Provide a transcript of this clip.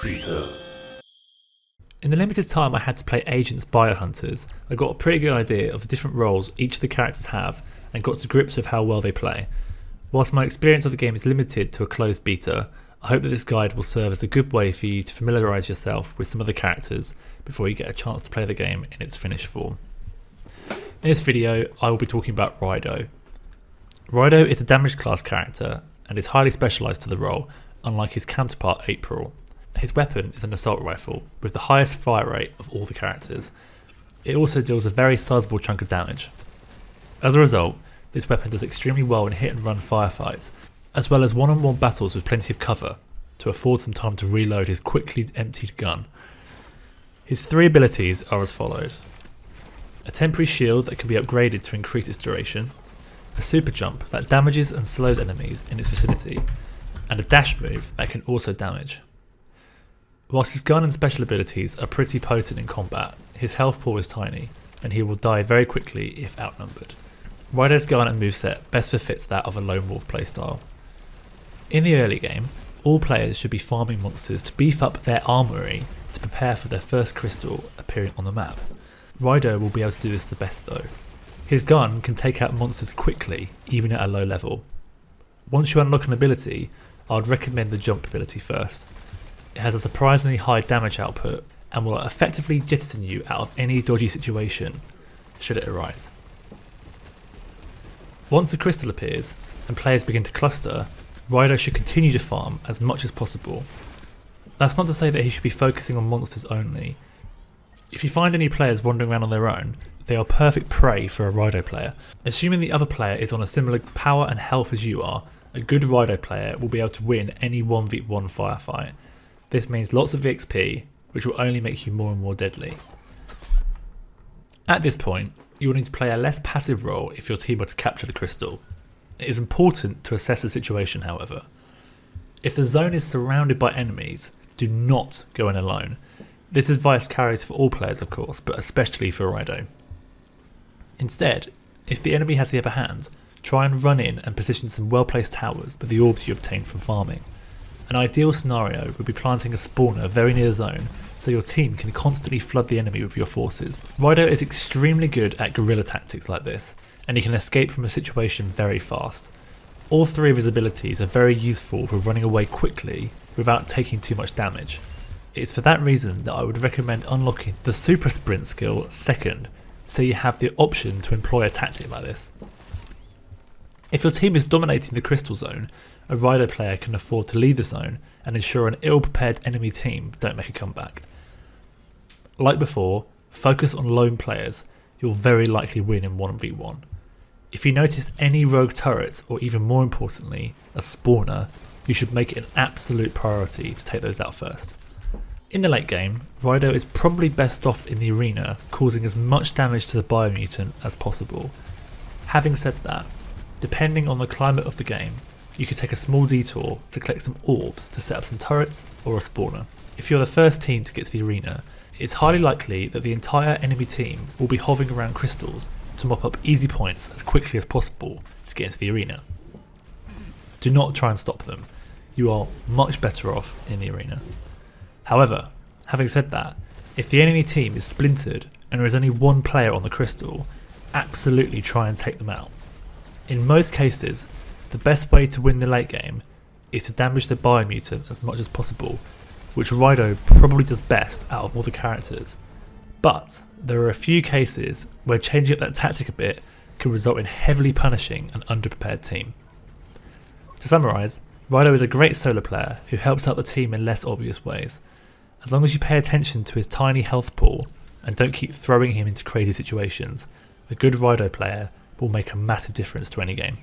Rido. In the limited time I had to play Agents Biohunters, I got a pretty good idea of the different roles each of the characters have and got to grips with how well they play. Whilst my experience of the game is limited to a closed beta, I hope that this guide will serve as a good way for you to familiarise yourself with some of the characters before you get a chance to play the game in its finished form. In this video I will be talking about Rido. Rido is a damage class character and is highly specialised to the role, unlike his counterpart April. His weapon is an assault rifle with the highest fire rate of all the characters. It also deals a very sizable chunk of damage. As a result, this weapon does extremely well in hit and run firefights, as well as one-on-one battles with plenty of cover to afford some time to reload his quickly emptied gun. His three abilities are as follows: a temporary shield that can be upgraded to increase its duration, a super jump that damages and slows enemies in its vicinity, and a dash move that can also damage. Whilst his gun and special abilities are pretty potent in combat, his health pool is tiny, and he will die very quickly if outnumbered. Rido's gun and moveset best befits that of a lone wolf playstyle. In the early game, all players should be farming monsters to beef up their armoury to prepare for their first crystal appearing on the map. Rido will be able to do this the best though. His gun can take out monsters quickly, even at a low level. Once you unlock an ability, I would recommend the jump ability first. It has a surprisingly high damage output and will effectively jettison you out of any dodgy situation, should it arise. Once a crystal appears and players begin to cluster, Rido should continue to farm as much as possible. That's not to say that he should be focusing on monsters only. If you find any players wandering around on their own, they are perfect prey for a Rido player. Assuming the other player is on a similar power and health as you are, a good Rido player will be able to win any 1v1 firefight. This means lots of XP, which will only make you more and more deadly. At this point, you will need to play a less passive role if your team are to capture the crystal. It is important to assess the situation, however. If the zone is surrounded by enemies, do not go in alone. This advice carries for all players of course, but especially for Rido. Instead, if the enemy has the upper hand, try and run in and position some well placed towers with the orbs you obtain from farming. An ideal scenario would be planting a spawner very near the zone so your team can constantly flood the enemy with your forces. Rido is extremely good at guerrilla tactics like this, and he can escape from a situation very fast. All three of his abilities are very useful for running away quickly without taking too much damage. It's for that reason that I would recommend unlocking the super sprint skill second, so you have the option to employ a tactic like this. If your team is dominating the crystal zone, a Rido player can afford to leave the zone and ensure an ill-prepared enemy team don't make a comeback. Like before, focus on lone players. You'll very likely win in 1v1. If you notice any rogue turrets, or even more importantly, a spawner, you should make it an absolute priority to take those out first. In the late game, Rido is probably best off in the arena, causing as much damage to the Biomutant as possible. Having said that, depending on the climate of the game, you could take a small detour to collect some orbs to set up some turrets or a spawner. If you're the first team to get to the arena, it's highly likely that the entire enemy team will be hovering around crystals to mop up easy points as quickly as possible to get into the arena. Do not try and stop them. You are much better off in the arena. However, having said that, if the enemy team is splintered and there is only one player on the crystal, absolutely try and take them out. In most cases, the best way to win the late game is to damage the Biomutant as much as possible, which Rido probably does best out of all the characters. But there are a few cases where changing up that tactic a bit can result in heavily punishing an underprepared team. To summarise, Rido is a great solo player who helps out the team in less obvious ways. As long as you pay attention to his tiny health pool and don't keep throwing him into crazy situations, a good Rido player will make a massive difference to any game.